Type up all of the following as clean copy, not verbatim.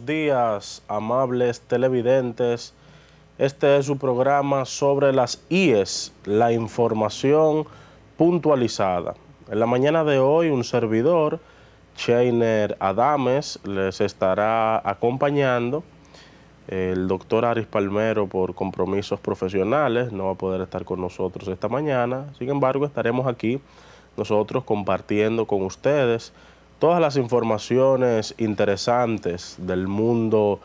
buenos días, amables televidentes. Este es su programa sobre las IES, la información puntualizada. En la mañana de hoy, un servidor, Cheiner Adames, les estará acompañando. El doctor Aris Palmero, por compromisos profesionales, no va a poder estar con nosotros esta mañana. Sin embargo, estaremos aquí nosotros compartiendo con ustedes todas las informaciones interesantes del mundo,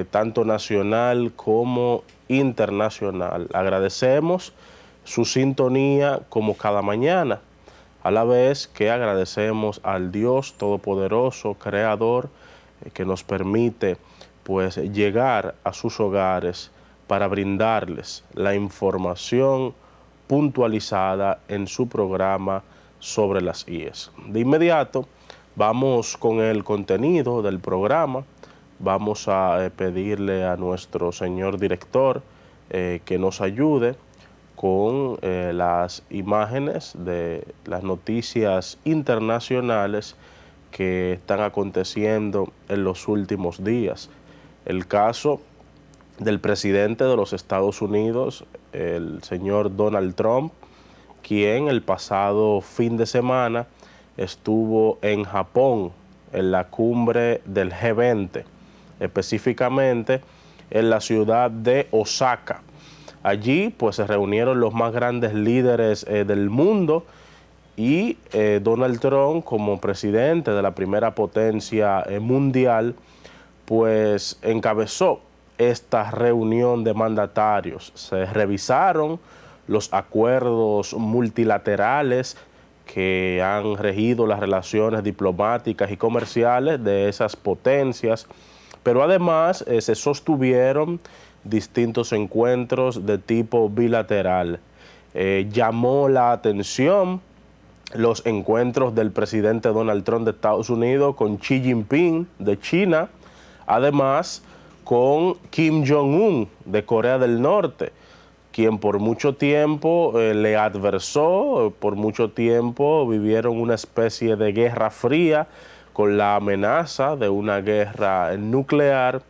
tanto nacional como internacional. Agradecemos su sintonía como cada mañana, a la vez que agradecemos al Dios Todopoderoso, Creador, que nos permite pues llegar a sus hogares para brindarles la información puntualizada en su programa sobre las IES. De inmediato vamos con el contenido del programa. Vamos a pedirle a nuestro señor director que nos ayude con las imágenes de las noticias internacionales que están aconteciendo en los últimos días. El caso del presidente de los Estados Unidos, el señor Donald Trump, quien el pasado fin de semana estuvo en Japón en la cumbre del G20, específicamente en la ciudad de Osaka. Allí pues se reunieron los más grandes líderes del mundo y Donald Trump, como presidente de la primera potencia mundial, pues encabezó esta reunión de mandatarios. Se revisaron los acuerdos multilaterales que han regido las relaciones diplomáticas y comerciales de esas potencias, pero además se sostuvieron distintos encuentros de tipo bilateral. Llamó la atención los encuentros del presidente Donald Trump de Estados Unidos con Xi Jinping de China, además con Kim Jong-un de Corea del Norte, quien por mucho tiempo le adversó, por mucho tiempo vivieron una especie de guerra fría con la amenaza de una guerra nuclear,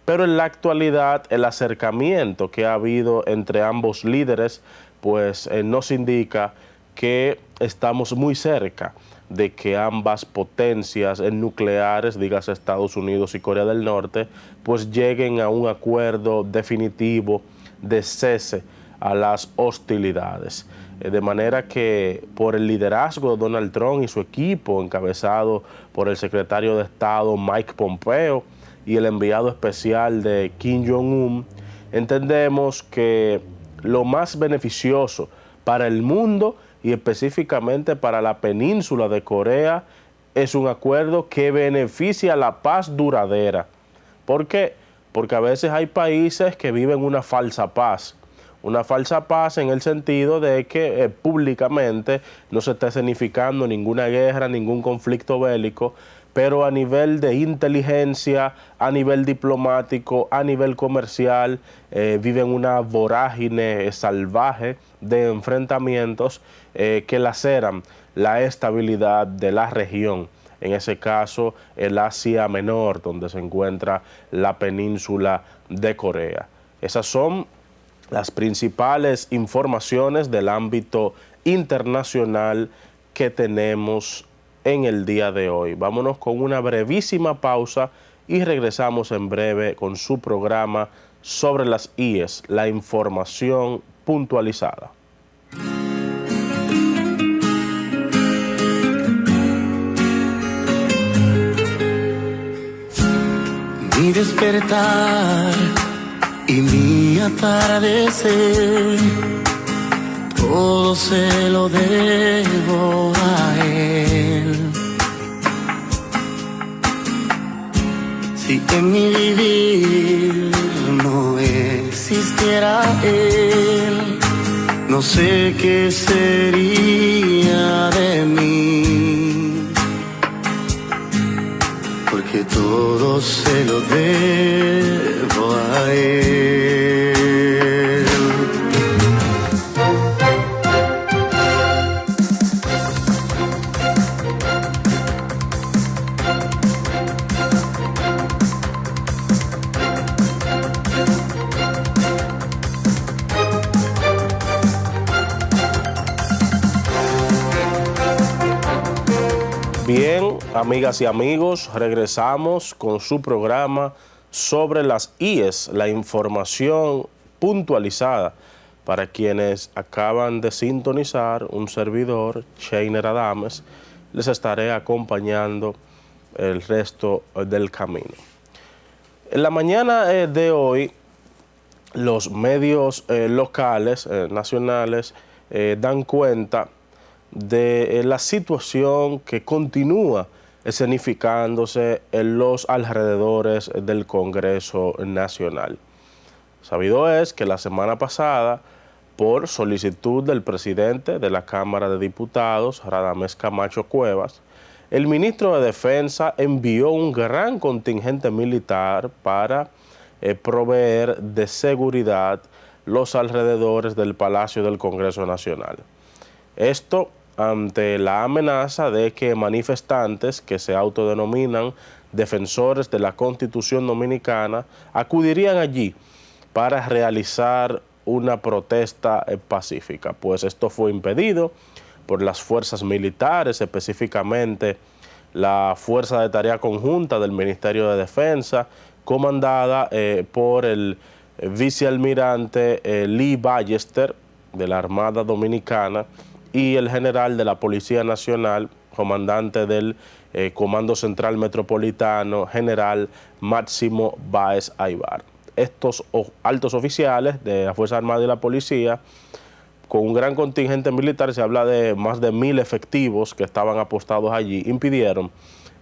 pero en la actualidad el acercamiento que ha habido entre ambos líderes pues nos indica que estamos muy cerca de que ambas potencias nucleares, dígase Estados Unidos y Corea del Norte, pues lleguen a un acuerdo definitivo de cese a las hostilidades. De manera que por el liderazgo de Donald Trump y su equipo, encabezado por el secretario de Estado Mike Pompeo y el enviado especial de Kim Jong-un, entendemos que lo más beneficioso para el mundo y específicamente para la península de Corea es un acuerdo que beneficia la paz duradera. ¿Por qué? Porque a veces hay países que viven una falsa paz en el sentido de que públicamente no se está escenificando ninguna guerra, ningún conflicto bélico, pero a nivel de inteligencia, a nivel diplomático, a nivel comercial, viven una vorágine salvaje de enfrentamientos que laceran la estabilidad de la región. En ese caso, el Asia Menor, donde se encuentra la península de Corea. Esas son las principales informaciones del ámbito internacional que tenemos en el día de hoy. Vámonos con una brevísima pausa y regresamos en breve con su programa sobre las IES, la información puntualizada. Mi despertar y mi atardecer, todo se lo debo a él. Si en mi vivir no existiera él, no sé qué sería de mí, porque todo se lo debo a él. Bien, amigas y amigos, regresamos con su programa sobre las IES, la información puntualizada. Para quienes acaban de sintonizar, un servidor, Sheiner Adames, les estaré acompañando el resto del camino. En la mañana de hoy, los medios locales, nacionales, dan cuenta de la situación que continúa escenificándose en los alrededores del Congreso Nacional. Sabido es que la semana pasada, por solicitud del presidente de la Cámara de Diputados, Radamés Camacho Cuevas, el ministro de Defensa envió un gran contingente militar para proveer de seguridad los alrededores del Palacio del Congreso Nacional. Esto ante la amenaza de que manifestantes que se autodenominan defensores de la Constitución Dominicana acudirían allí para realizar una protesta pacífica, pues esto fue impedido por las fuerzas militares, específicamente la Fuerza de Tarea Conjunta del Ministerio de Defensa, comandada por el vicealmirante Lee Ballester de la Armada Dominicana y el general de la Policía Nacional, comandante del Comando Central Metropolitano, general Máximo Báez Aybar. Estos altos oficiales de la Fuerza Armada y la Policía, con un gran contingente militar, se habla de más de 1000 efectivos que estaban apostados allí, impidieron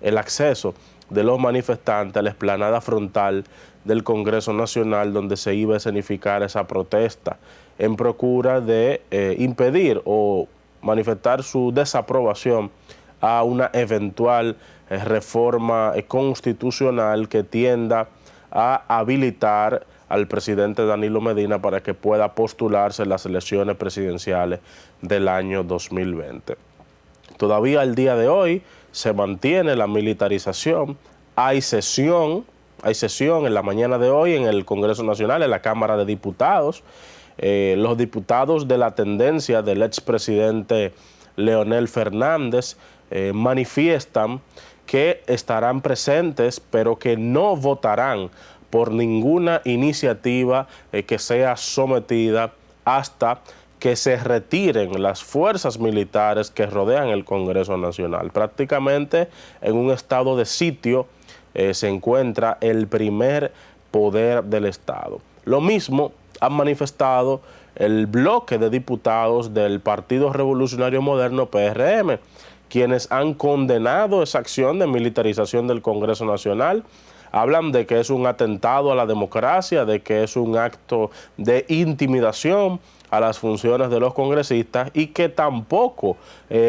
el acceso de los manifestantes a la explanada frontal del Congreso Nacional, donde se iba a escenificar esa protesta en procura de impedir o manifestar su desaprobación a una eventual reforma constitucional que tienda a habilitar al presidente Danilo Medina para que pueda postularse en las elecciones presidenciales del año 2020. Todavía al día de hoy se mantiene la militarización. Hay sesión en la mañana de hoy en el Congreso Nacional, en la Cámara de Diputados. Los diputados de la tendencia del expresidente Leonel Fernández manifiestan que estarán presentes, pero que no votarán por ninguna iniciativa que sea sometida hasta que se retiren las fuerzas militares que rodean el Congreso Nacional. Prácticamente en un estado de sitio se encuentra el primer poder del Estado. Lo mismo han manifestado el bloque de diputados del Partido Revolucionario Moderno, PRM, quienes han condenado esa acción de militarización del Congreso Nacional. Hablan de que es un atentado a la democracia, de que es un acto de intimidación a las funciones de los congresistas y que tampoco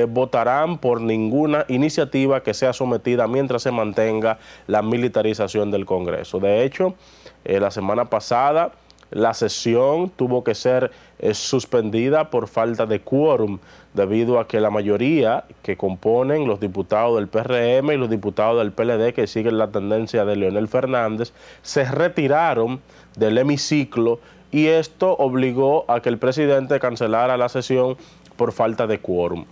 votarán por ninguna iniciativa que sea sometida mientras se mantenga la militarización del Congreso. De hecho, la semana pasada la sesión tuvo que ser suspendida por falta de quórum, debido a que la mayoría que componen los diputados del PRM y los diputados del PLD, que siguen la tendencia de Leonel Fernández, se retiraron del hemiciclo, y esto obligó a que el presidente cancelara la sesión por falta de quórum.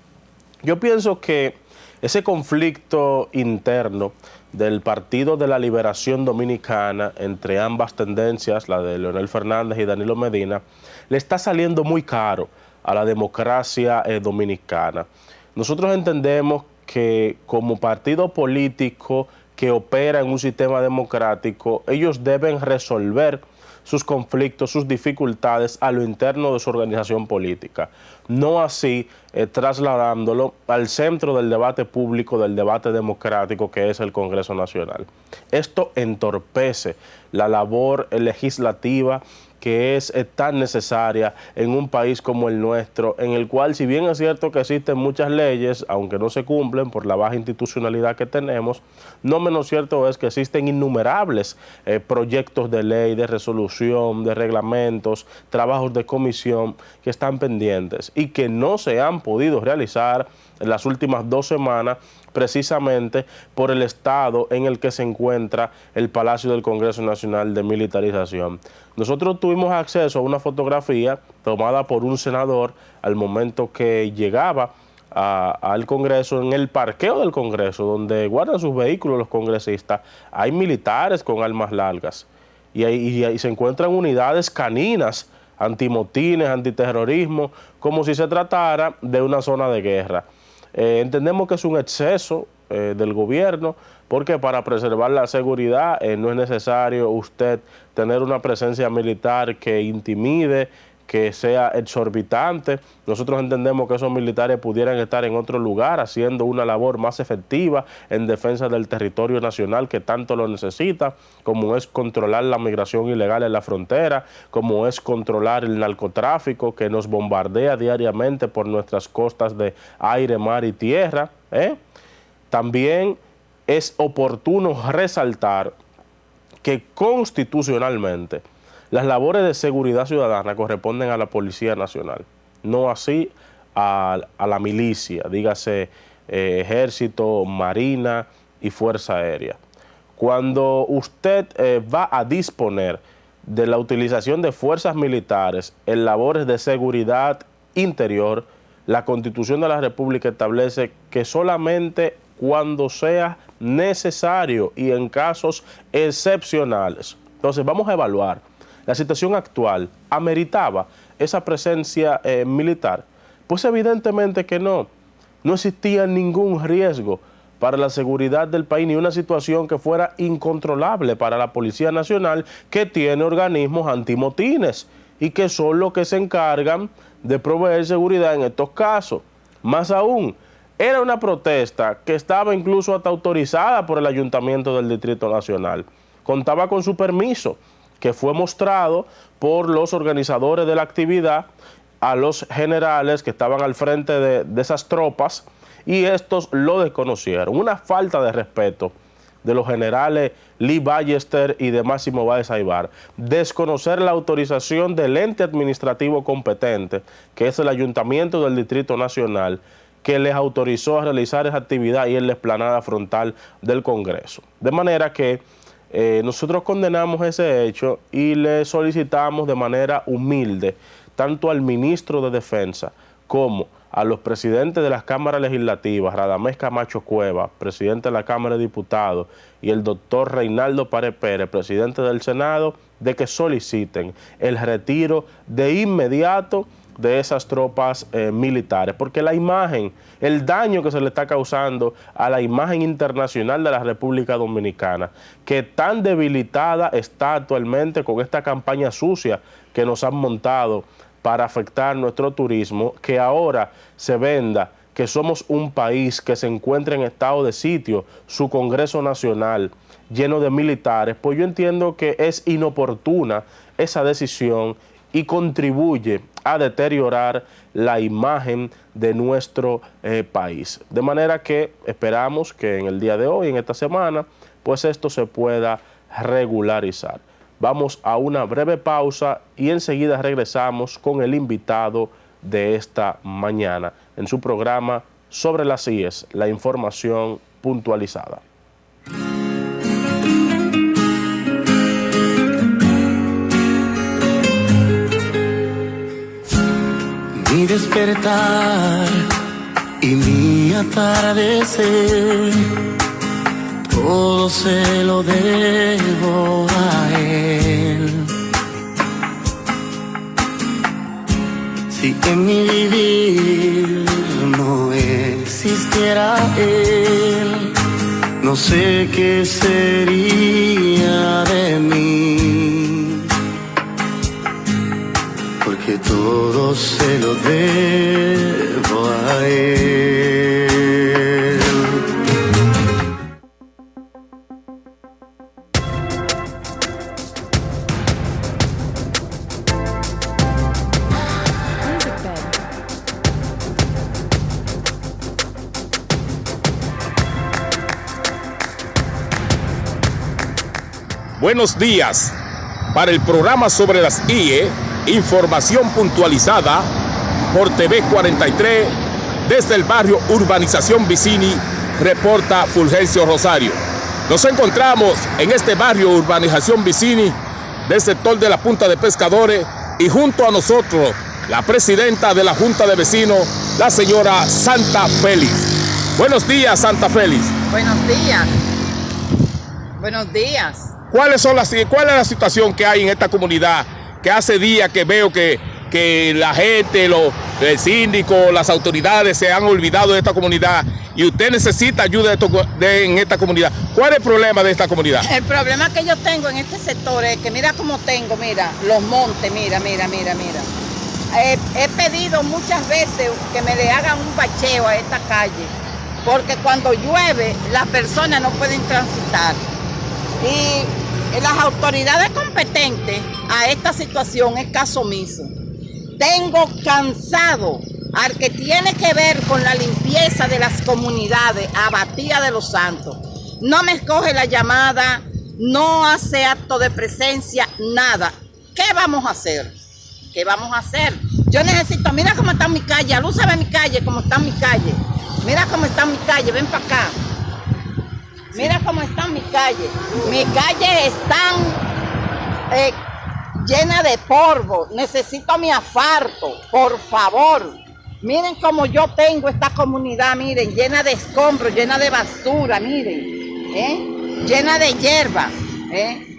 Yo pienso que ese conflicto interno del Partido de la Liberación Dominicana entre ambas tendencias, la de Leonel Fernández y Danilo Medina, le está saliendo muy caro a la democracia dominicana. Nosotros entendemos que como partido político que opera en un sistema democrático, ellos deben resolver sus conflictos, sus dificultades a lo interno de su organización política, no así trasladándolo al centro del debate público, del debate democrático que es el Congreso Nacional. Esto entorpece la labor legislativa que es tan necesaria en un país como el nuestro, en el cual, si bien es cierto que existen muchas leyes, aunque no se cumplen por la baja institucionalidad que tenemos, no menos cierto es que existen innumerables proyectos de ley, de resolución, de reglamentos, trabajos de comisión que están pendientes y que no se han podido realizar en las últimas 2 semanas, precisamente por el estado en el que se encuentra el Palacio del Congreso Nacional de militarización. Nosotros tuvimos acceso a una fotografía tomada por un senador al momento que llegaba al Congreso, en el parqueo del Congreso, donde guardan sus vehículos los congresistas, hay militares con armas largas y se encuentran unidades caninas, antimotines, antiterrorismo, como si se tratara de una zona de guerra. Entendemos que es un exceso del gobierno, porque para preservar la seguridad no es necesario usted tener una presencia militar que intimide, que sea exorbitante. Nosotros entendemos que esos militares pudieran estar en otro lugar haciendo una labor más efectiva en defensa del territorio nacional que tanto lo necesita, como es controlar la migración ilegal en la frontera, como es controlar el narcotráfico que nos bombardea diariamente por nuestras costas de aire, mar y tierra. También es oportuno resaltar que constitucionalmente las labores de seguridad ciudadana corresponden a la Policía Nacional, no así a la milicia, dígase Ejército, Marina y Fuerza Aérea. Cuando usted va a disponer de la utilización de fuerzas militares en labores de seguridad interior, la Constitución de la República establece que solamente cuando sea necesario y en casos excepcionales. Entonces vamos a evaluar. La situación actual ameritaba esa presencia militar. Pues evidentemente que no. No existía ningún riesgo para la seguridad del país, ni una situación que fuera incontrolable para la Policía Nacional, que tiene organismos antimotines y que son los que se encargan de proveer seguridad en estos casos. Más aún, era una protesta que estaba incluso hasta autorizada por el Ayuntamiento del Distrito Nacional. Contaba con su permiso, que fue mostrado por los organizadores de la actividad a los generales que estaban al frente de esas tropas, y estos lo desconocieron. Una falta de respeto de los generales Lee Ballester y de Máximo Báez Aybar. Desconocer la autorización del ente administrativo competente, que es el Ayuntamiento del Distrito Nacional, que les autorizó a realizar esa actividad y en la explanada frontal del Congreso. De manera que nosotros condenamos ese hecho y le solicitamos de manera humilde, tanto al ministro de Defensa como a los presidentes de las cámaras legislativas, Radamés Camacho Cueva, presidente de la Cámara de Diputados, y el doctor Reinaldo Párez Pérez, presidente del Senado, de que soliciten el retiro de inmediato de esas tropas militares, porque la imagen, el daño que se le está causando a la imagen internacional de la República Dominicana, que tan debilitada está actualmente con esta campaña sucia que nos han montado para afectar nuestro turismo, que ahora se venda que somos un país que se encuentra en estado de sitio, su Congreso Nacional lleno de militares, pues yo entiendo que es inoportuna esa decisión y contribuye a deteriorar la imagen de nuestro país. De manera que esperamos que en el día de hoy, en esta semana, pues esto se pueda regularizar. Vamos a una breve pausa y enseguida regresamos con el invitado de esta mañana en su programa sobre las IES, la información puntualizada. Mi despertar y mi atardecer, todo se lo debo a él. Si en mi vivir no existiera él, no sé qué sería de mí, porque todo se lo debo a él. Buenos días. Para el programa sobre las IE, información puntualizada por TV 43, desde el barrio Urbanización Vicini, reporta Fulgencio Rosario. Nos encontramos en este barrio Urbanización Vicini, del sector de la Punta de Pescadores, y junto a nosotros la presidenta de la Junta de Vecinos, la señora Santa Félix. Buenos días, Santa Félix. Buenos días. Buenos días. ¿Cuál es la situación que hay en esta comunidad? Que hace días que veo que la gente, el síndico, las autoridades se han olvidado de esta comunidad y usted necesita ayuda en esta comunidad. ¿Cuál es el problema de esta comunidad? El problema que yo tengo en este sector es que mira cómo tengo, mira, los montes, mira. He pedido muchas veces que me le hagan un bacheo a esta calle, porque cuando llueve las personas no pueden transitar. Y las autoridades competentes a esta situación es caso omiso. Tengo cansado al que tiene que ver con la limpieza de las comunidades, a Batía de los Santos. No me escoge la llamada, no hace acto de presencia, nada. ¿Qué vamos a hacer? ¿Qué vamos a hacer? Yo necesito, mira cómo está mi calle, alúzame mi calle, cómo está mi calle. Mira cómo está mi calle, ven para acá. Mira cómo está mi calle. Mi calle están llena de polvo. Necesito mi asfalto, por favor. Miren cómo yo tengo esta comunidad, miren, llena de escombros, llena de basura, miren, llena de hierba.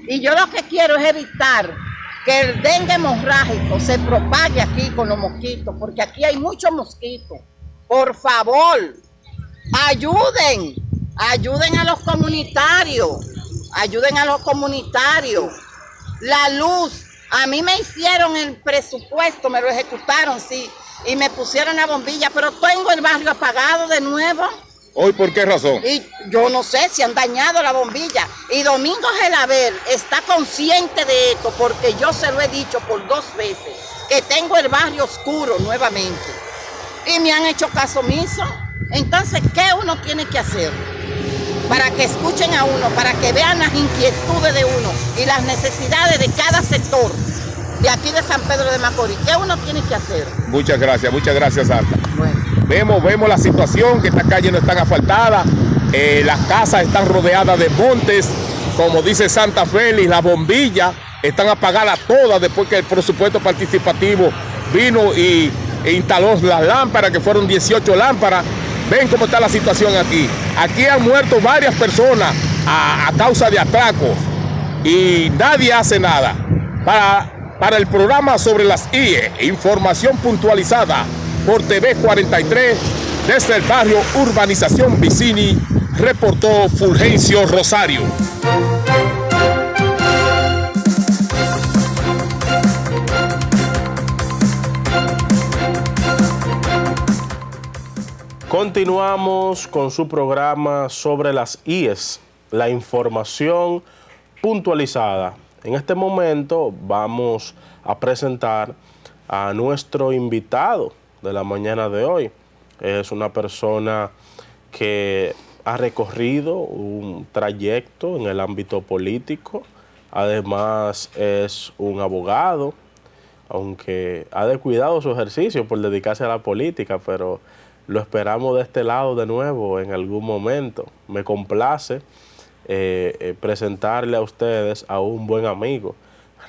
Y yo lo que quiero es evitar que el dengue hemorrágico se propague aquí con los mosquitos, porque aquí hay muchos mosquitos. Por favor, ayuden a los comunitarios, La luz, a mí me hicieron el presupuesto, me lo ejecutaron, sí, y me pusieron la bombilla, pero tengo el barrio apagado de nuevo. ¿Hoy por qué razón? Y yo no sé si han dañado la bombilla. Y Domingo Gelaber está consciente de esto, porque yo se lo he dicho por 2 veces, que tengo el barrio oscuro nuevamente. Y me han hecho caso omiso. Entonces, ¿qué uno tiene que hacer? Para que escuchen a uno, para que vean las inquietudes de uno y las necesidades de cada sector de aquí de San Pedro de Macorís. ¿Qué uno tiene que hacer? Muchas gracias, Santa. Bueno. Vemos la situación, que estas calles no están asfaltadas, las casas están rodeadas de montes, como dice Santa Félix, las bombillas están apagadas todas después que el presupuesto participativo vino e instaló las lámparas, que fueron 18 lámparas. Ven cómo está la situación aquí. Aquí han muerto varias personas a causa de atracos y nadie hace nada. Para el programa sobre las IE, información puntualizada por TV 43, desde el barrio Urbanización Vicini, reportó Fulgencio Rosario. Continuamos con su programa sobre las IES, la información puntualizada. En este momento vamos a presentar a nuestro invitado de la mañana de hoy. Es una persona que ha recorrido un trayecto en el ámbito político. Además es un abogado, aunque ha descuidado su ejercicio por dedicarse a la política, pero lo esperamos de este lado de nuevo en algún momento. Me complace presentarle a ustedes a un buen amigo,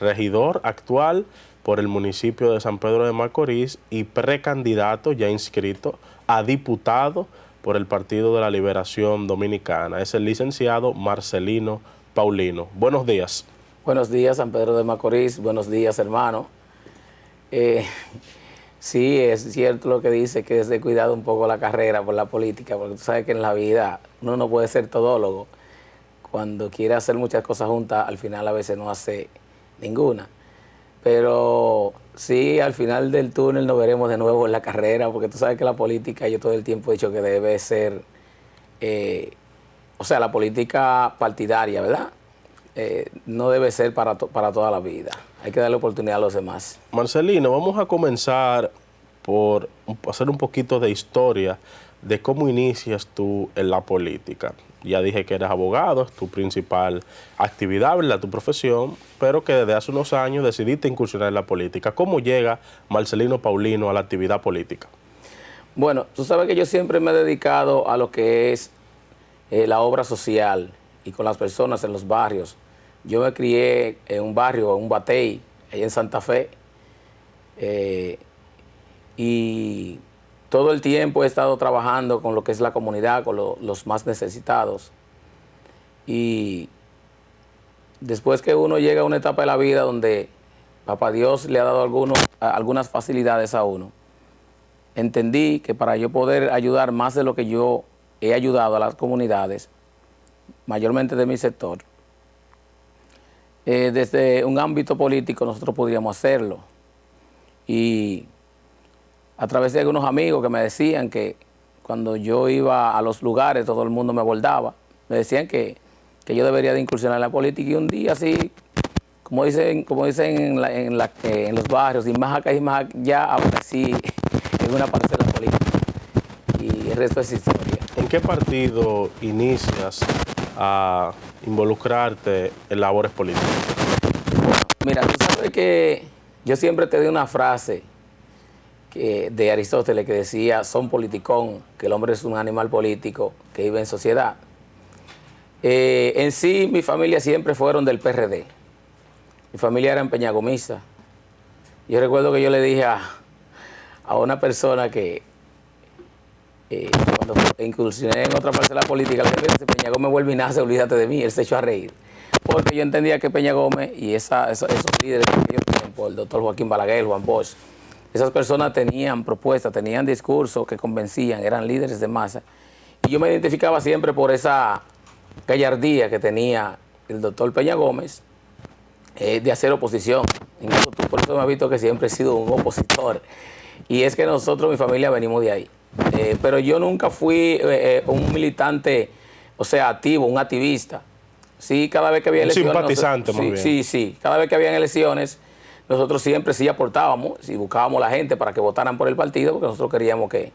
regidor actual por el municipio de San Pedro de Macorís y precandidato ya inscrito a diputado por el Partido de la Liberación Dominicana. Es el licenciado Marcelino Paulino. Buenos días. Buenos días, San Pedro de Macorís. Buenos días, hermano. Sí, es cierto lo que dice, que es de cuidado un poco la carrera por la política, porque tú sabes que en la vida uno no puede ser todólogo. Cuando quiere hacer muchas cosas juntas, al final a veces no hace ninguna. Pero sí, al final del túnel nos veremos de nuevo en la carrera, porque tú sabes que la política, yo todo el tiempo he dicho que debe ser, la política partidaria, ¿verdad? No debe ser para toda la vida. Hay que darle oportunidad a los demás. Marcelino, vamos a comenzar por hacer un poquito de historia de cómo inicias tú en la política. Ya dije que eres abogado, es tu principal actividad, ¿verdad? Tu profesión, pero que desde hace unos años decidiste incursionar en la política. ¿Cómo llega Marcelino Paulino a la actividad política? Bueno, tú sabes que yo siempre me he dedicado a lo que es la obra social y con las personas en los barrios. Yo me crié en un barrio, en un batey, allá en Santa Fe, y todo el tiempo he estado trabajando con lo que es la comunidad, con los más necesitados. Y después que uno llega a una etapa de la vida donde Papá Dios le ha dado algunas facilidades a uno, entendí que para yo poder ayudar más de lo que yo he ayudado a las comunidades, mayormente de mi sector, desde un ámbito político nosotros podríamos hacerlo. Y a través de algunos amigos que me decían que cuando yo iba a los lugares todo el mundo me abordaba, me decían que yo debería de incursionar en la política, y un día así, como dicen en los barrios, y más acá y más allá, ahora sí en una parcela política. Y el resto es historia. ¿En qué partido inicias a involucrarte en labores políticas? Mira, tú sabes que yo siempre te di una frase de Aristóteles que decía: son politicón, que el hombre es un animal político que vive en sociedad. En sí, mi familia siempre fueron del PRD. Mi familia era en Peñagomisa. Yo recuerdo que yo le dije a una persona que cuando incursioné en otra parte de la política, le dije: si Peña Gómez vuelve y nace, olvídate de mí. Él se echó a reír. Porque yo entendía que Peña Gómez y esos líderes de aquellos tiempos, el doctor Joaquín Balaguer, Juan Bosch, esas personas tenían propuestas, tenían discursos que convencían, eran líderes de masa. Y yo me identificaba siempre por esa gallardía que tenía el doctor Peña Gómez de hacer oposición. Incluso tú por eso me has visto que siempre he sido un opositor. Y es que nosotros, mi familia, venimos de ahí. Pero yo nunca fui un militante, o sea, activo, un activista. Sí, cada vez que había elecciones... Un simpatizante, más bien. Sí. Cada vez que habían elecciones, nosotros siempre sí aportábamos y buscábamos a la gente para que votaran por el partido, porque nosotros queríamos que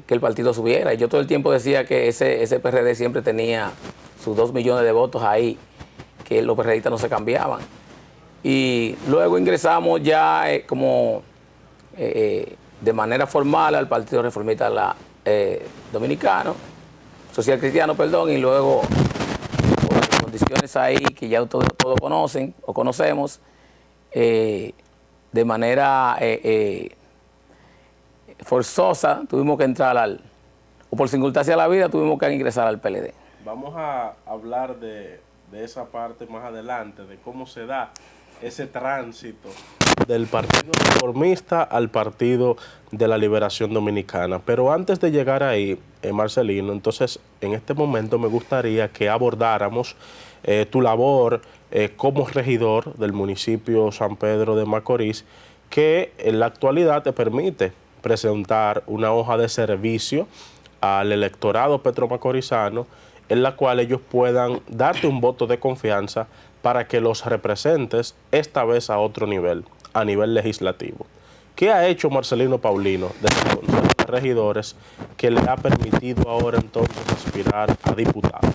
el partido subiera. Y yo todo el tiempo decía que ese PRD siempre tenía sus 2 millones de votos ahí, que los PRDistas no se cambiaban. Y luego ingresamos ya de manera formal al Partido Reformista Dominicano, Social Cristiano, perdón, y luego por las condiciones ahí que ya todos conocen o conocemos, de manera forzosa tuvimos que entrar o por circunstancia de la vida tuvimos que ingresar al PLD. Vamos a hablar de esa parte más adelante, de cómo se da ese tránsito del Partido Reformista al Partido de la Liberación Dominicana. Pero antes de llegar ahí, Marcelino, entonces en este momento me gustaría que abordáramos tu labor como regidor del municipio San Pedro de Macorís, que en la actualidad te permite presentar una hoja de servicio al electorado petromacorizano, en la cual ellos puedan darte un voto de confianza para que los representes esta vez a otro nivel, a nivel legislativo. ¿Qué ha hecho Marcelino Paulino desde el Consejo de Regidores que le ha permitido ahora entonces aspirar a diputado?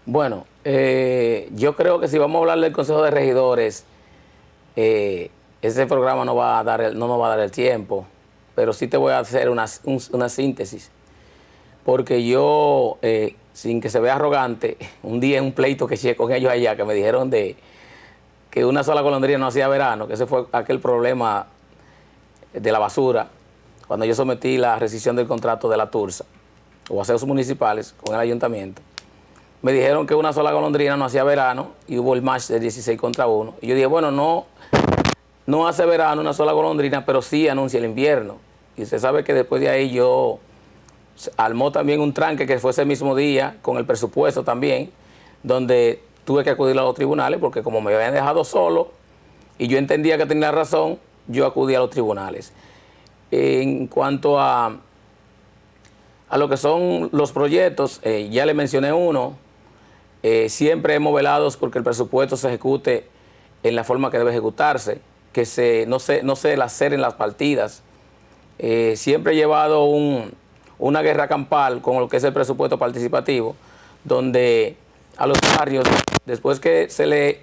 Bueno, yo creo que si vamos a hablar del Consejo de Regidores, ese programa no nos va a dar el tiempo, pero sí te voy a hacer una síntesis. Porque yo, sin que se vea arrogante, un día en un pleito que eché con ellos allá, que me dijeron que una sola golondrina no hacía verano, que ese fue aquel problema de la basura, cuando yo sometí la rescisión del contrato de la TURSA, o aseos municipales, con el ayuntamiento. Me dijeron que una sola golondrina no hacía verano, y hubo el match de 16 contra 1. Y yo dije, bueno, no hace verano una sola golondrina, pero sí anuncia el invierno. Y usted sabe que después de ahí yo armó también un tranque que fue ese mismo día, con el presupuesto también, donde tuve que acudir a los tribunales, porque como me habían dejado solo, y yo entendía que tenía razón, yo acudí a los tribunales. En cuanto a lo que son los proyectos, ya le mencioné uno, siempre hemos velado porque el presupuesto se ejecute en la forma que debe ejecutarse, que no se laceren las partidas. Siempre he llevado una guerra campal con lo que es el presupuesto participativo, donde a los barrios, después que se le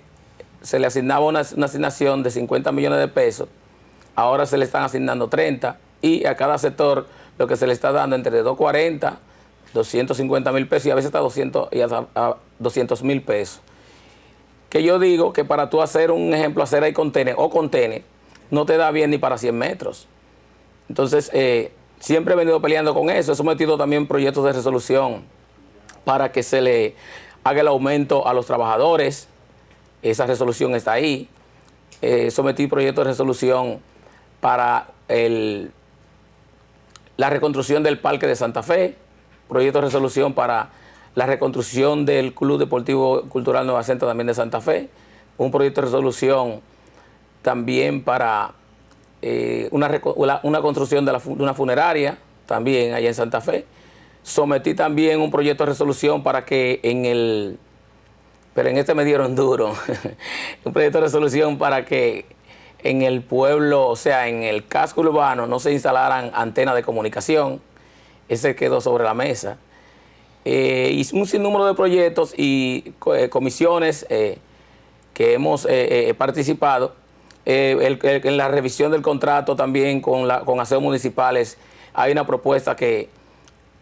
asignaba una asignación de 50 millones de pesos, ahora se le están asignando 30, y a cada sector lo que se le está dando entre 240, 250 mil pesos y a veces hasta 200 mil pesos. Que yo digo que para tú hacer un ejemplo, hacer ahí contener, no te da bien ni para 100 metros. Entonces, siempre he venido peleando con eso. He sometido también proyectos de resolución para que se le haga el aumento a los trabajadores. Esa resolución está ahí. Sometí proyectos de resolución para la reconstrucción del Parque de Santa Fe, proyecto de resolución para la reconstrucción del Club Deportivo Cultural Nueva Centro también de Santa Fe, un proyecto de resolución también para una construcción de una funeraria también allá en Santa Fe. Sometí también un proyecto de resolución para que pero en este me dieron duro, un proyecto de resolución para que en el pueblo, o sea, en el casco urbano, no se instalaran antenas de comunicación. Ese quedó sobre la mesa. Hice un sinnúmero de proyectos y comisiones que hemos participado. En la revisión del contrato también con aseos municipales hay una propuesta que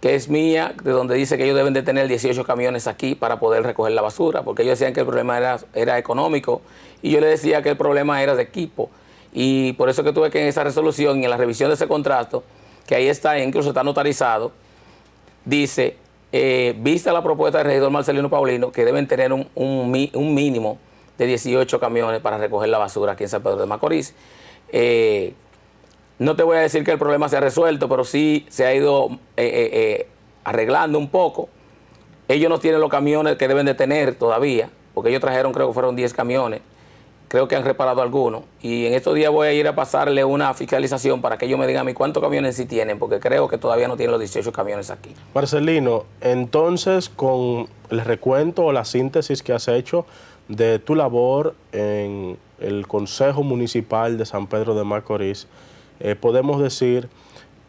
es mía, de donde dice que ellos deben de tener 18 camiones aquí para poder recoger la basura, porque ellos decían que el problema era económico, y yo les decía que el problema era de equipo. Y por eso que tuve que en esa resolución y en la revisión de ese contrato, que ahí está, incluso está notarizado, dice, vista la propuesta del regidor Marcelino Paulino, que deben tener un mínimo de 18 camiones para recoger la basura aquí en San Pedro de Macorís. No te voy a decir que el problema se ha resuelto, pero sí se ha ido arreglando un poco. Ellos no tienen los camiones que deben de tener todavía, porque ellos trajeron, creo que fueron 10 camiones. Creo que han reparado algunos. Y en estos días voy a ir a pasarle una fiscalización para que ellos me digan a mí cuántos camiones sí tienen, porque creo que todavía no tienen los 18 camiones aquí. Marcelino, entonces, con el recuento o la síntesis que has hecho de tu labor en el Consejo Municipal de San Pedro de Macorís, podemos decir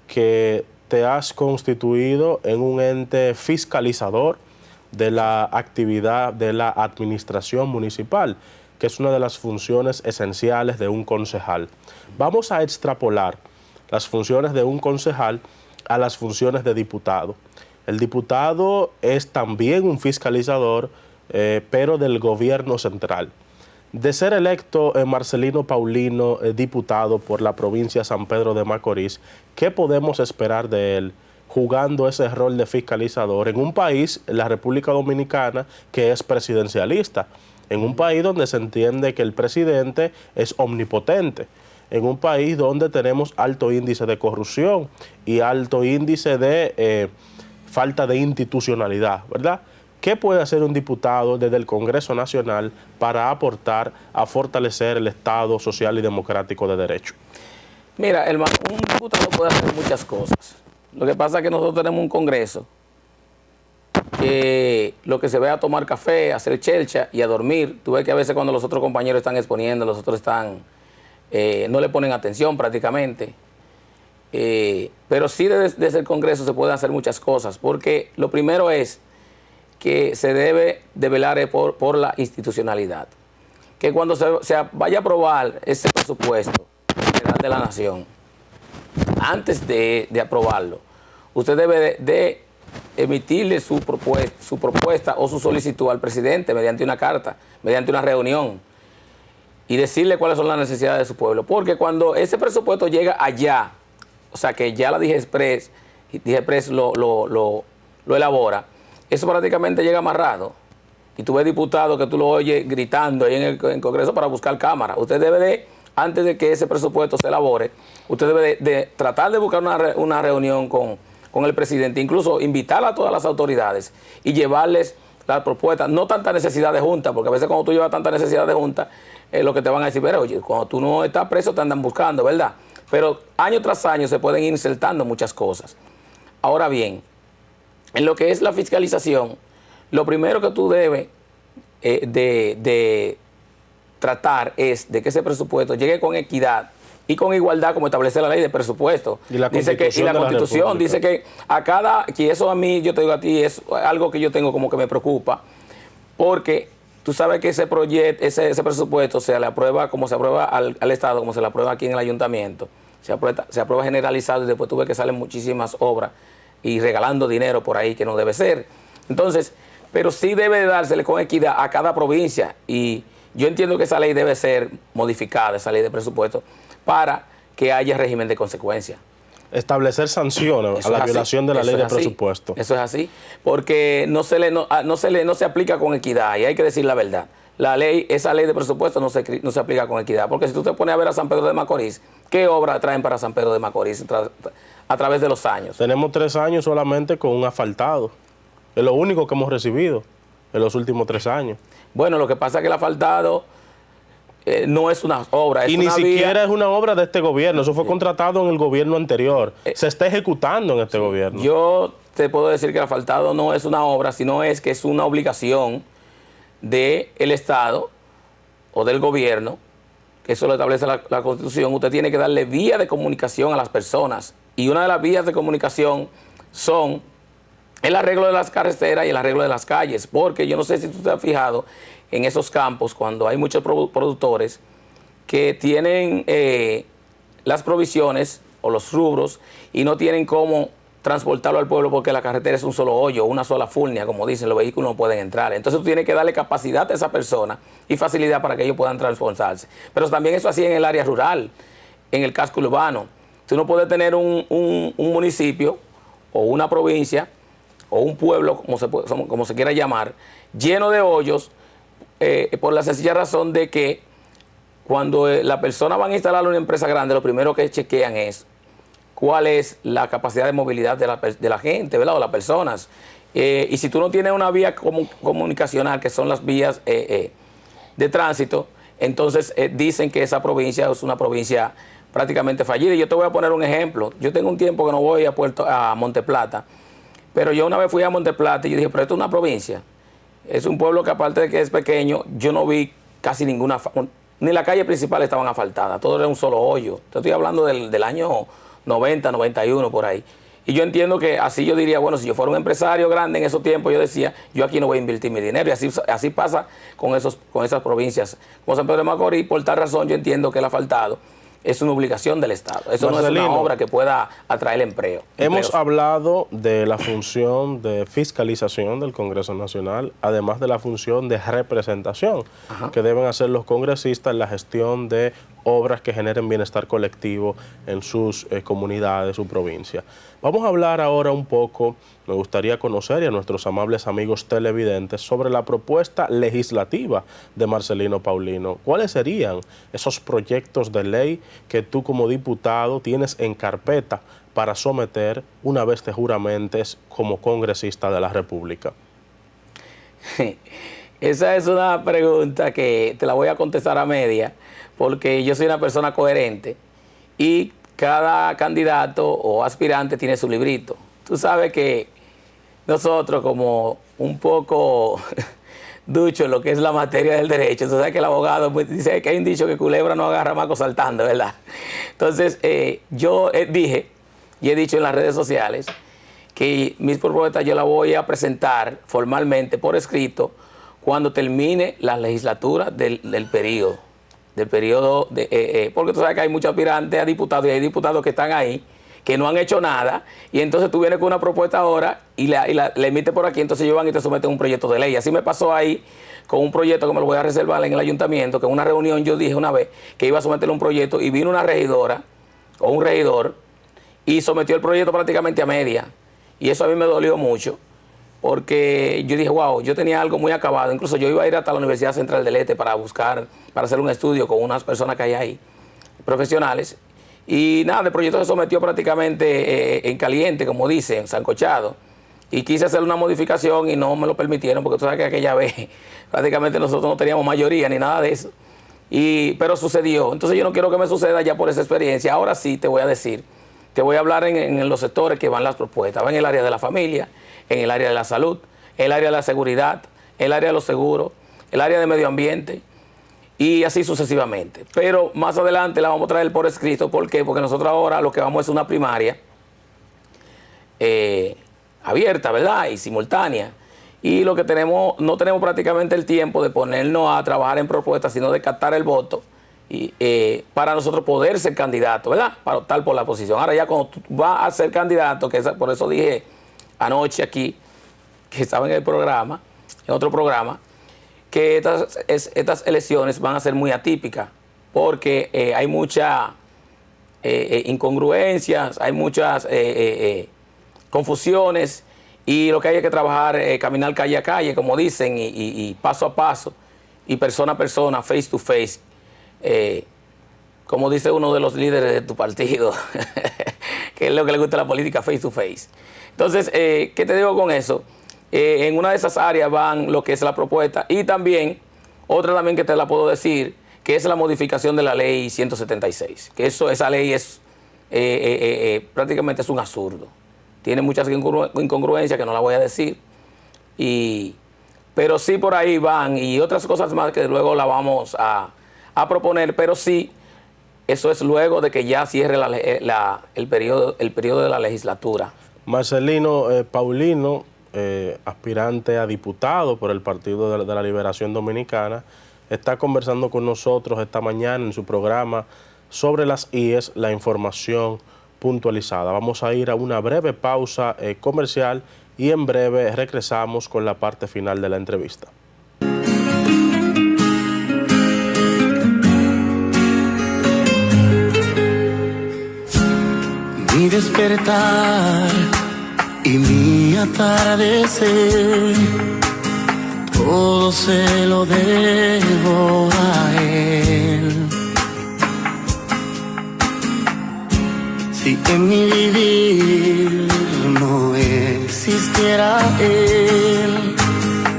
que te has constituido en un ente fiscalizador de la actividad de la administración municipal, que es una de las funciones esenciales de un concejal. Vamos a extrapolar las funciones de un concejal a las funciones de diputado. El diputado es también un fiscalizador, pero del gobierno central. De ser electo Marcelino Paulino diputado por la provincia de San Pedro de Macorís, ¿qué podemos esperar de él jugando ese rol de fiscalizador en un país, la República Dominicana, que es presidencialista? En un país donde se entiende que el presidente es omnipotente, en un país donde tenemos alto índice de corrupción y alto índice de falta de institucionalidad, ¿verdad? ¿Qué puede hacer un diputado desde el Congreso Nacional para aportar a fortalecer el Estado social y democrático de derecho? Mira, hermano, un diputado puede hacer muchas cosas. Lo que pasa es que nosotros tenemos un Congreso que lo que se ve a tomar café, a hacer chelcha y a dormir. Tú ves que a veces cuando los otros compañeros están exponiendo, los otros no le ponen atención prácticamente. Pero sí desde el Congreso se pueden hacer muchas cosas, porque lo primero es que se debe de velar por la institucionalidad. Que cuando se vaya a aprobar ese presupuesto general de la Nación, antes de aprobarlo, usted debe de emitirle su propuesta o su solicitud al presidente mediante una carta, mediante una reunión, y decirle cuáles son las necesidades de su pueblo. Porque cuando ese presupuesto llega allá, o sea que ya la DIGEXPRES lo elabora, eso prácticamente llega amarrado. Y tú ves diputados que tú lo oyes gritando ahí en el Congreso para buscar cámara. Usted debe de, antes de que ese presupuesto se elabore, usted debe de tratar de buscar una reunión con el presidente, incluso invitar a todas las autoridades y llevarles las propuestas. No tanta necesidad de junta, porque a veces cuando tú llevas tanta necesidad de junta, lo que te van a decir, pero oye, cuando tú no estás preso te andan buscando, ¿verdad? Pero año tras año se pueden ir insertando muchas cosas. Ahora bien, en lo que es la fiscalización, lo primero que tú debes de tratar es de que ese presupuesto llegue con equidad y con igualdad, como establece la ley de presupuesto. Y la Constitución dice que a cada, que eso a mí, yo te digo a ti, es algo que yo tengo como que me preocupa, porque tú sabes que ese presupuesto se le aprueba como se aprueba al Estado, como se le aprueba aquí en el ayuntamiento, se aprueba generalizado, y después tú ves que salen muchísimas obras y regalando dinero por ahí que no debe ser. Entonces, pero sí debe dársele con equidad a cada provincia, y yo entiendo que esa ley debe ser modificada, esa ley de presupuesto, para que haya régimen de consecuencia. Establecer sanciones Eso a la es así. violación de la Eso ley es de así. presupuesto. Eso es así, porque no se aplica con equidad, y hay que decir la verdad. Esa ley de presupuesto no se aplica con equidad, porque si tú te pones a ver a San Pedro de Macorís, ¿qué obra traen para San Pedro de Macorís a través de los años? Tenemos 3 años solamente con un asfaltado. Es lo único que hemos recibido en los últimos 3 años. Bueno, lo que pasa es que el asfaltado no es una obra, es Y ni una siquiera vía. es una obra de este gobierno. Eso fue contratado en el gobierno anterior. Se está ejecutando en este gobierno. Yo te puedo decir que el asfaltado no es una obra, sino que es una obligación del Estado o del gobierno, que eso lo establece la Constitución. Usted tiene que darle vía de comunicación a las personas. Y una de las vías de comunicación son el arreglo de las carreteras y el arreglo de las calles. Porque yo no sé si tú te has fijado en esos campos, cuando hay muchos productores que tienen las provisiones o los rubros y no tienen cómo transportarlo al pueblo porque la carretera es un solo hoyo, una sola furnia, como dicen, los vehículos no pueden entrar. Entonces tú tienes que darle capacidad a esa persona y facilidad para que ellos puedan transportarse. Pero también eso así en el área rural, en el casco urbano. Tú no puedes tener un municipio o una provincia o un pueblo, como se quiera llamar, lleno de hoyos, por la sencilla razón de que cuando la persona van a instalar una empresa grande, lo primero que chequean es cuál es la capacidad de movilidad de la gente, ¿verdad? O las personas. Y si tú no tienes una vía comunicacional, que son las vías de tránsito, entonces dicen que esa provincia es una provincia prácticamente fallida. Y yo te voy a poner un ejemplo. Yo tengo un tiempo que no voy a Monte Plata, pero yo una vez fui a Monte Plata y yo dije, pero esto es una provincia. Es un pueblo que aparte de que es pequeño, yo no vi casi ninguna, ni la calle principal estaban asfaltadas, todo era un solo hoyo. Te estoy hablando del año 90, 91, por ahí. Y yo entiendo que así yo diría, bueno, si yo fuera un empresario grande en esos tiempos, yo decía, yo aquí no voy a invertir mi dinero. Y así pasa con esas provincias. Como San Pedro de Macorís, por tal razón yo entiendo que el asfaltado es una obligación del Estado. Eso Marcelino, no es una obra que pueda atraer empleo. Hemos hablado de la función de fiscalización del Congreso Nacional, además de la función de representación que deben hacer los congresistas en la gestión de obras que generen bienestar colectivo en sus comunidades, su provincia. Vamos a hablar ahora un poco, me gustaría conocer y a nuestros amables amigos televidentes sobre la propuesta legislativa de Marcelino Paulino. ¿Cuáles serían esos proyectos de ley que tú como diputado tienes en carpeta para someter una vez te juramentes como congresista de la República? Esa es una pregunta que te la voy a contestar a media, porque yo soy una persona coherente y cada candidato o aspirante tiene su librito. Tú sabes que nosotros, como un poco ducho en lo que es la materia del derecho, tú sabes que el abogado dice que hay un dicho que culebra no agarra maco saltando, ¿verdad? Entonces, yo dije y he dicho en las redes sociales que mis propuestas yo las voy a presentar formalmente por escrito cuando termine la legislatura del periodo. Porque tú sabes que hay muchos aspirantes a diputados y hay diputados que están ahí que no han hecho nada, y entonces tú vienes con una propuesta ahora y la emites por aquí, entonces ellos van y te someten un proyecto de ley. Así me pasó ahí con un proyecto que me lo voy a reservar en el ayuntamiento, que en una reunión yo dije una vez que iba a someterle un proyecto y vino una regidora o un regidor y sometió el proyecto prácticamente a media. Y eso a mí me dolió mucho, porque yo dije, wow, yo tenía algo muy acabado. Incluso yo iba a ir hasta la Universidad Central del Este para hacer un estudio con unas personas que hay ahí, profesionales. Y nada, el proyecto se sometió prácticamente en caliente, como dicen, sancochado. Y quise hacer una modificación y no me lo permitieron, porque tú sabes que aquella vez prácticamente nosotros no teníamos mayoría ni nada de eso. Pero sucedió. Entonces yo no quiero que me suceda ya por esa experiencia. Ahora sí te voy a decir, te voy a hablar en los sectores que van las propuestas. Va en el área de la familia, en el área de la salud, el área de la seguridad, el área de los seguros, el área de medio ambiente, y así sucesivamente. Pero más adelante la vamos a traer por escrito. ¿Por qué? Porque nosotros ahora lo que vamos es una primaria abierta, ¿verdad? Y simultánea. Y lo que tenemos, no tenemos prácticamente el tiempo de ponernos a trabajar en propuestas, sino de captar el voto para nosotros poder ser candidatos, ¿verdad? Para optar por la posición. Ahora ya cuando tú vas a ser candidato, por eso dije anoche aquí, que estaba en el programa, en otro programa, que estas elecciones van a ser muy atípicas, porque hay mucha incongruencias, hay muchas confusiones, y lo que hay es que trabajar, caminar calle a calle, como dicen, y paso a paso, y persona a persona, face to face, como dice uno de los líderes de tu partido, que es lo que le gusta a la política, face to face. Entonces, ¿qué te digo con eso? En una de esas áreas van lo que es la propuesta, y también, otra también que te la puedo decir, que es la modificación de la ley 176, que esa ley es prácticamente es un absurdo. Tiene muchas incongruencias que no la voy a decir, pero sí por ahí van, y otras cosas más que luego la vamos a proponer, pero sí, eso es luego de que ya cierre el periodo de la legislatura. Marcelino Paulino, aspirante a diputado por el Partido de la Liberación Dominicana, está conversando con nosotros esta mañana en su programa sobre las IES, la información puntualizada. Vamos a ir a una breve pausa comercial y en breve regresamos con la parte final de la entrevista. Mi despertar y mi atardecer, todo se lo debo a él. Si en mi vivir no existiera él,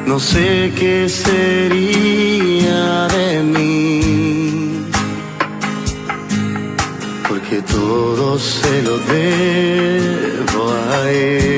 no sé qué sería de mí, porque todo se lo debo a él.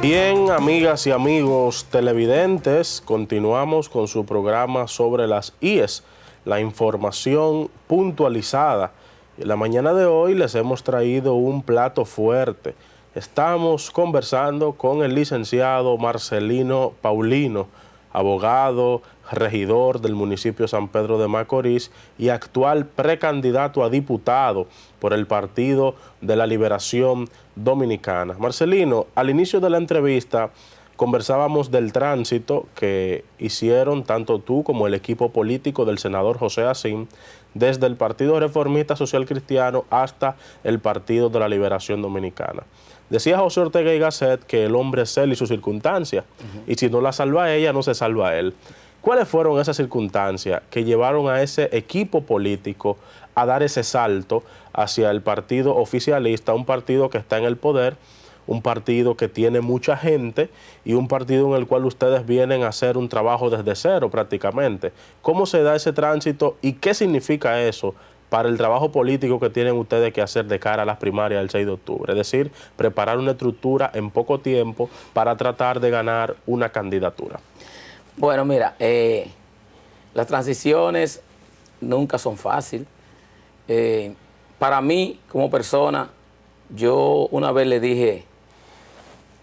Bien, amigas y amigos televidentes, continuamos con su programa sobre las IES, la información puntualizada. En la mañana de hoy les hemos traído un plato fuerte. Estamos conversando con el licenciado Marcelino Paulino, abogado, regidor del municipio de San Pedro de Macorís y actual precandidato a diputado por el Partido de la Liberación Dominicana. Marcelino, al inicio de la entrevista conversábamos del tránsito que hicieron tanto tú como el equipo político del senador José Acín desde el Partido Reformista Social Cristiano hasta el Partido de la Liberación Dominicana. Decía José Ortega y Gasset que el hombre es él y sus circunstancias, y si no la salva ella, no se salva él. ¿Cuáles fueron esas circunstancias que llevaron a ese equipo político a dar ese salto hacia el partido oficialista, un partido que está en el poder, un partido que tiene mucha gente y un partido en el cual ustedes vienen a hacer un trabajo desde cero prácticamente? ¿Cómo se da ese tránsito y qué significa eso para el trabajo político que tienen ustedes que hacer de cara a las primarias del 6 de octubre? Es decir, preparar una estructura en poco tiempo para tratar de ganar una candidatura. Bueno, mira, las transiciones nunca son fáciles. Para mí, como persona, yo una vez le dije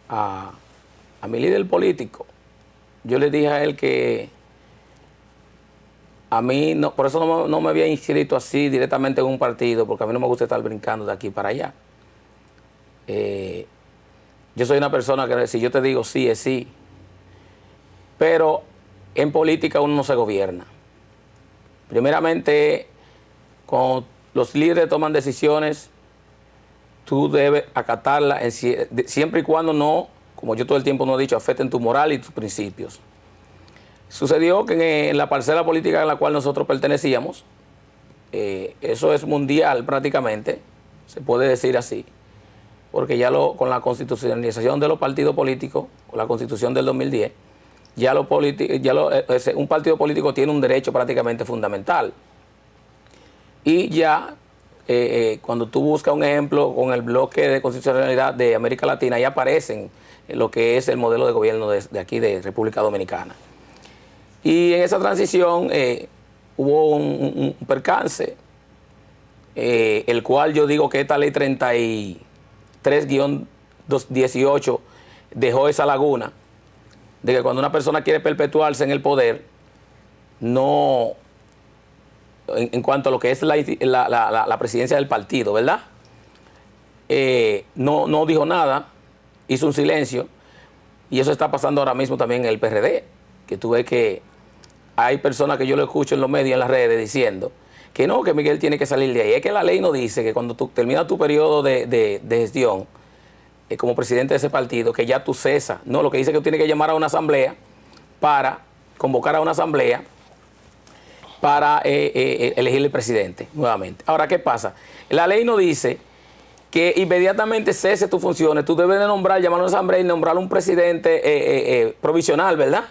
a mi líder político, yo le dije a él que a mí, no, por eso no me había inscrito así directamente en un partido, porque a mí no me gusta estar brincando de aquí para allá. Yo soy una persona que si yo te digo sí, es sí. Pero en política uno no se gobierna. Primeramente, cuando los líderes toman decisiones, tú debes acatarlas siempre y cuando no, como yo todo el tiempo no he dicho, afecten tu moral y tus principios. Sucedió que en la parcela política a la cual nosotros pertenecíamos, eso es mundial prácticamente, se puede decir así, porque ya con la constitucionalización de los partidos políticos, con la constitución del 2010, un partido político tiene un derecho prácticamente fundamental. Y ya, cuando tú buscas un ejemplo con el bloque de constitucionalidad de América Latina, ya aparecen lo que es el modelo de gobierno de aquí de República Dominicana. Y en esa transición hubo un percance, el cual yo digo que esta ley 33-18 dejó esa laguna de que cuando una persona quiere perpetuarse en el poder, no, en cuanto a lo que es la presidencia del partido, ¿verdad? No dijo nada, hizo un silencio, y eso está pasando ahora mismo también en el PRD, que tú ves que hay personas que yo lo escucho en los medios, en las redes, diciendo que no, que Miguel tiene que salir de ahí. Es que la ley no dice que cuando tú terminas tu periodo de gestión como presidente de ese partido, que ya tú cesas. No, lo que dice es que tú tienes que llamar a una asamblea para convocar a una asamblea para elegir el presidente nuevamente. Ahora, ¿qué pasa? La ley no dice que inmediatamente cese tus funciones. Tú debes de nombrar, llamar a una asamblea y nombrar un presidente provisional, ¿verdad?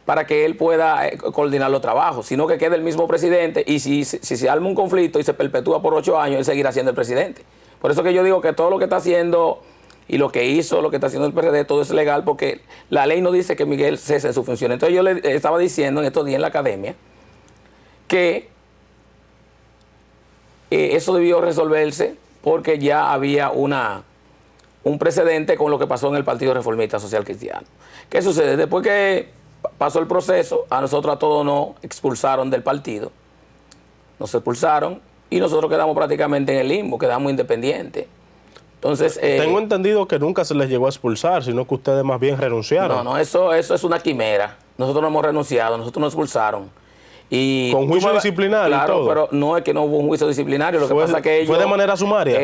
Para que él pueda coordinar los trabajos, sino que quede el mismo presidente, y si se arma un conflicto y se perpetúa por 8 años, él seguirá siendo el presidente. Por eso que yo digo que todo lo que está haciendo y lo que hizo, lo que está haciendo el PRD, todo es legal, porque la ley no dice que Miguel cese de su función. Entonces yo le estaba diciendo en estos días en la academia que eso debió resolverse porque ya había un precedente con lo que pasó en el Partido Reformista Social Cristiano. ¿Qué sucede? Después que pasó el proceso, a nosotros a todos nos expulsaron del partido, nos expulsaron y nosotros quedamos prácticamente en el limbo, quedamos independientes. Entonces, tengo entendido que nunca se les llegó a expulsar, sino que ustedes más bien renunciaron. No, eso es una quimera. Nosotros no hemos renunciado, nosotros nos expulsaron. Y con juicio disciplinario, claro, y todo. Pero no es que no hubo un juicio disciplinario, lo que pasa es que ellos... ¿Fue de manera sumaria?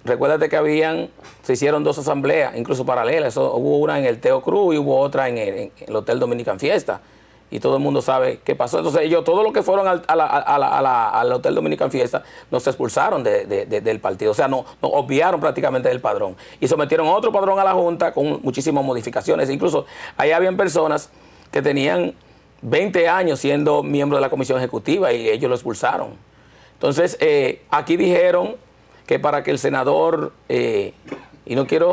Recuérdate que se hicieron 2 asambleas, incluso paralelas. Hubo una en el Teo Cruz y hubo otra en el Hotel Dominican Fiesta. Y todo el mundo sabe qué pasó. Entonces ellos, todos los que fueron al Hotel Dominican Fiesta, nos expulsaron del partido. O sea, nos obviaron prácticamente del padrón. Y sometieron otro padrón a la Junta con muchísimas modificaciones. Incluso ahí habían personas que tenían 20 años siendo miembros de la comisión ejecutiva y ellos lo expulsaron. Entonces, aquí dijeron que para que el senador, y no quiero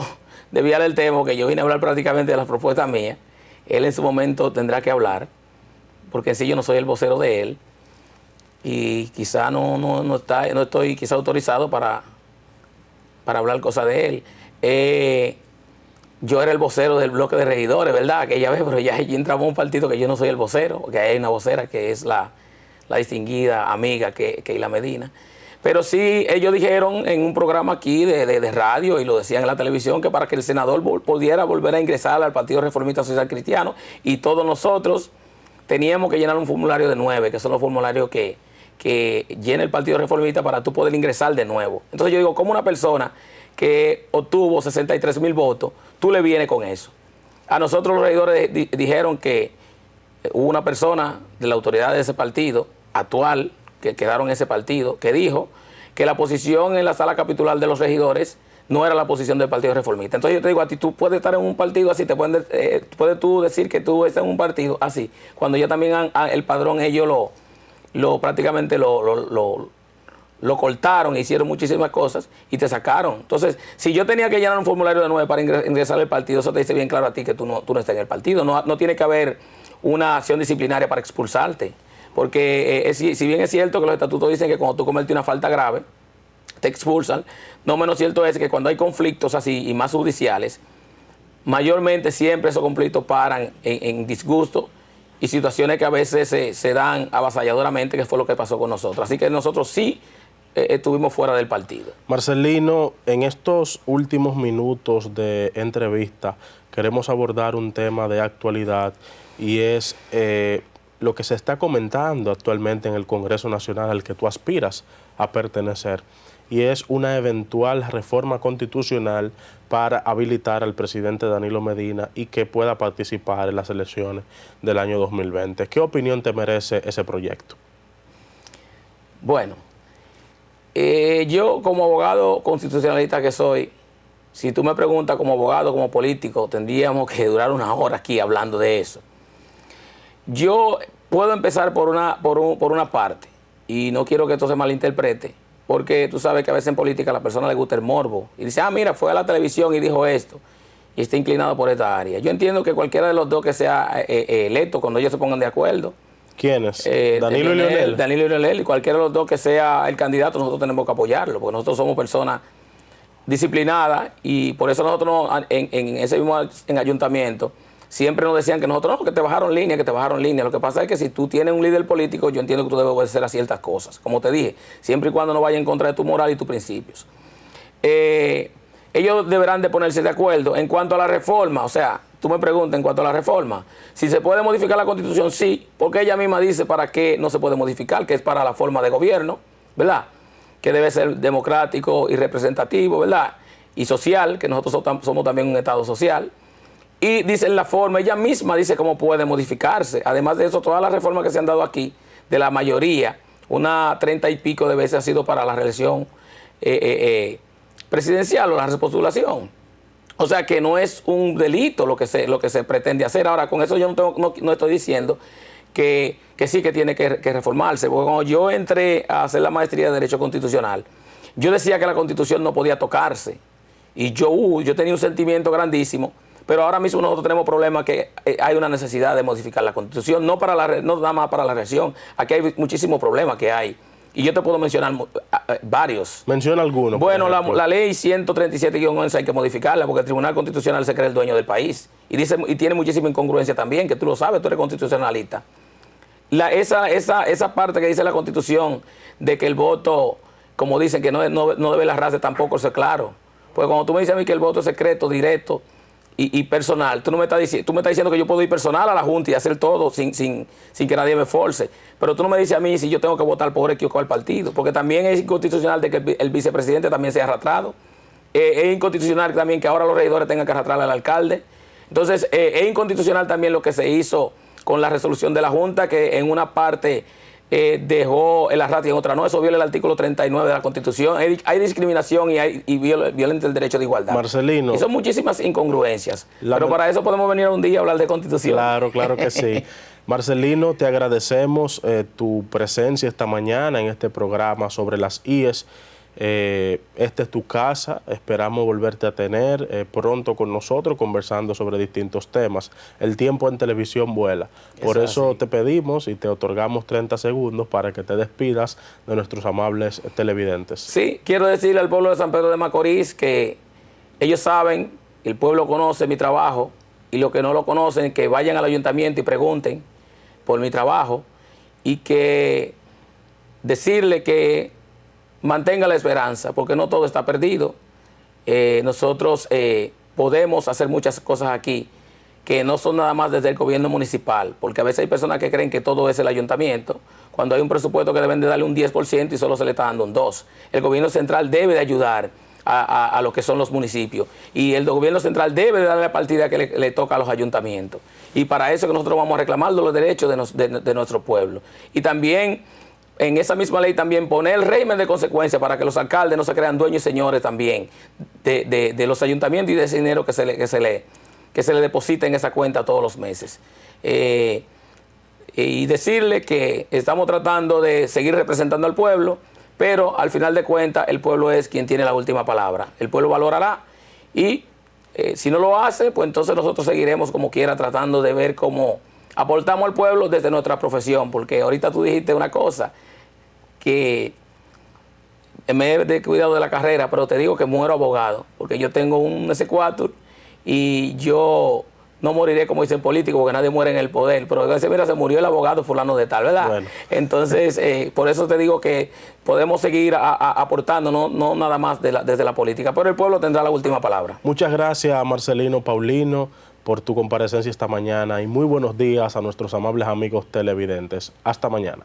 desviar el tema, que yo vine a hablar prácticamente de las propuestas mías, él en su momento tendrá que hablar, porque en sí yo no soy el vocero de él, y quizá no estoy quizá autorizado para hablar cosas de él. Yo era el vocero del bloque de regidores, ¿verdad? Aquella vez, pero ya allí entramos a un partido que yo no soy el vocero, porque hay una vocera que es la distinguida amiga Keila Medina. Pero sí, ellos dijeron en un programa aquí de radio, y lo decían en la televisión, que para que el senador pudiera volver a ingresar al Partido Reformista Social Cristiano, y todos nosotros teníamos que llenar un formulario de 9, que son los formularios que llena el Partido Reformista para tú poder ingresar de nuevo. Entonces yo digo, ¿cómo una persona que obtuvo 63,000 votos, tú le vienes con eso? A nosotros los regidores dijeron que hubo una persona de la autoridad de ese partido actual, que quedaron en ese partido, que dijo que la posición en la sala capitular de los regidores no era la posición del Partido Reformista. Entonces yo te digo, a ti tú puedes estar en un partido así, puedes tú decir que tú estás en un partido así, cuando ya también el padrón ellos prácticamente lo cortaron, hicieron muchísimas cosas y te sacaron. Entonces, si yo tenía que llenar un formulario de 9 para ingresar al partido, eso te dice bien claro a ti que tú no estás en el partido. No tiene que haber una acción disciplinaria para expulsarte. Porque si bien es cierto que los estatutos dicen que cuando tú cometes una falta grave, te expulsan, no menos cierto es que cuando hay conflictos así y más judiciales, mayormente siempre esos conflictos paran en disgusto y situaciones que a veces se dan avasalladoramente, que fue lo que pasó con nosotros. Así que nosotros sí estuvimos fuera del partido. Marcelino, en estos últimos minutos de entrevista queremos abordar un tema de actualidad, y es lo que se está comentando actualmente en el Congreso Nacional al que tú aspiras a pertenecer, y es una eventual reforma constitucional para habilitar al presidente Danilo Medina y que pueda participar en las elecciones del año 2020. ¿Qué opinión te merece ese proyecto? Bueno, yo como abogado constitucionalista que soy, si tú me preguntas como abogado, como político, tendríamos que durar 1 hora aquí hablando de eso. Yo puedo empezar por una parte, y no quiero que esto se malinterprete, porque tú sabes que a veces en política a la persona le gusta el morbo, y dice, mira, fue a la televisión y dijo esto, y está inclinado por esta área. Yo entiendo que cualquiera de los dos que sea electo, cuando ellos se pongan de acuerdo. ¿Quiénes? Danilo y Leonel. Danilo y Leonel, y cualquiera de los dos que sea el candidato, nosotros tenemos que apoyarlo, porque nosotros somos personas disciplinadas, y por eso nosotros en ese mismo ayuntamiento siempre nos decían que nosotros no, que te bajaron línea, que te bajaron línea. Lo que pasa es que si tú tienes un líder político, yo entiendo que tú debes obedecer a ciertas cosas, como te dije, siempre y cuando no vaya en contra de tu moral y tus principios. Ellos deberán de ponerse de acuerdo en cuanto a la reforma. O sea, tú me preguntas en cuanto a la reforma, si se puede modificar la Constitución, sí, porque ella misma dice para qué no se puede modificar, que es para la forma de gobierno, ¿verdad? Que debe ser democrático y representativo, ¿verdad? Y social, que nosotros somos también un Estado social. Y dice la forma, ella misma dice cómo puede modificarse. Además de eso, todas las reformas que se han dado aquí, de la mayoría, una 30 y pico de veces ha sido para la reelección presidencial o la repostulación. O sea que no es un delito lo que se pretende hacer. Ahora, con eso yo no estoy diciendo que sí que tiene que reformarse. Porque cuando yo entré a hacer la maestría de Derecho Constitucional, yo decía que la Constitución no podía tocarse. Y yo tenía un sentimiento grandísimo, pero ahora mismo nosotros tenemos problemas que hay una necesidad de modificar la Constitución, no nada más para la reelección. Aquí hay muchísimos problemas que hay. Y yo te puedo mencionar varios. Menciona algunos. Bueno, la ley 137-11 hay que modificarla porque el Tribunal Constitucional se cree el dueño del país. Y tiene muchísima incongruencia también, que tú lo sabes, tú eres constitucionalista. Esa parte que dice la Constitución de que el voto, como dicen, que no debe la raza, tampoco es claro. Porque cuando tú me dices a mí que el voto es secreto, directo y personal, tú me estás diciendo que yo puedo ir personal a la Junta y hacer todo sin que nadie me force. Pero tú no me dices a mí si yo tengo que votar por X o cuál partido. Porque también es inconstitucional de que el vicepresidente también sea arrastrado. Es inconstitucional también que ahora los regidores tengan que arrastrar al alcalde. Entonces, es inconstitucional también lo que se hizo con la resolución de la Junta, que en una parte dejó el arrastre y en otra no. Eso viola el artículo 39 de la Constitución. Hay discriminación y violenta el derecho de igualdad. Marcelino. Y son muchísimas incongruencias. Pero para eso podemos venir un día a hablar de Constitución. Claro que sí. Marcelino, te agradecemos tu presencia esta mañana en este programa sobre las IES. Esta es tu casa, esperamos volverte a tener pronto con nosotros conversando sobre distintos temas. El tiempo en televisión vuela, por eso te pedimos y te otorgamos 30 segundos para que te despidas de nuestros amables televidentes. Sí, quiero decirle al pueblo de San Pedro de Macorís que ellos saben, el pueblo conoce mi trabajo y los que no lo conocen que vayan al ayuntamiento y pregunten por mi trabajo y que decirle que mantenga la esperanza, porque no todo está perdido. Nosotros podemos hacer muchas cosas aquí que no son nada más desde el gobierno municipal, porque a veces hay personas que creen que todo es el ayuntamiento, cuando hay un presupuesto que deben de darle un 10% y solo se le está dando un 2%. El gobierno central debe de ayudar a lo que son los municipios y el gobierno central debe de darle la partida que le toca a los ayuntamientos. Y para eso que nosotros vamos a reclamar los derechos de nuestro pueblo. Y también en esa misma ley también poner el régimen de consecuencia para que los alcaldes no se crean dueños y señores también de los ayuntamientos y de ese dinero que se le deposita en esa cuenta todos los meses. Y decirle que estamos tratando de seguir representando al pueblo, pero al final de cuentas el pueblo es quien tiene la última palabra. El pueblo valorará y si no lo hace, pues entonces nosotros seguiremos como quiera tratando de ver cómo aportamos al pueblo desde nuestra profesión, porque ahorita tú dijiste una cosa, que me he descuidado de la carrera, pero te digo que muero abogado, porque yo tengo un S4 y yo no moriré como dicen políticos, porque nadie muere en el poder, pero mira, se murió el abogado fulano de tal, ¿verdad? Bueno. Entonces, por eso te digo que podemos seguir aportando, no nada más desde la política, pero el pueblo tendrá la última palabra. Muchas gracias, Marcelino Paulino, por tu comparecencia esta mañana y muy buenos días a nuestros amables amigos televidentes. Hasta mañana.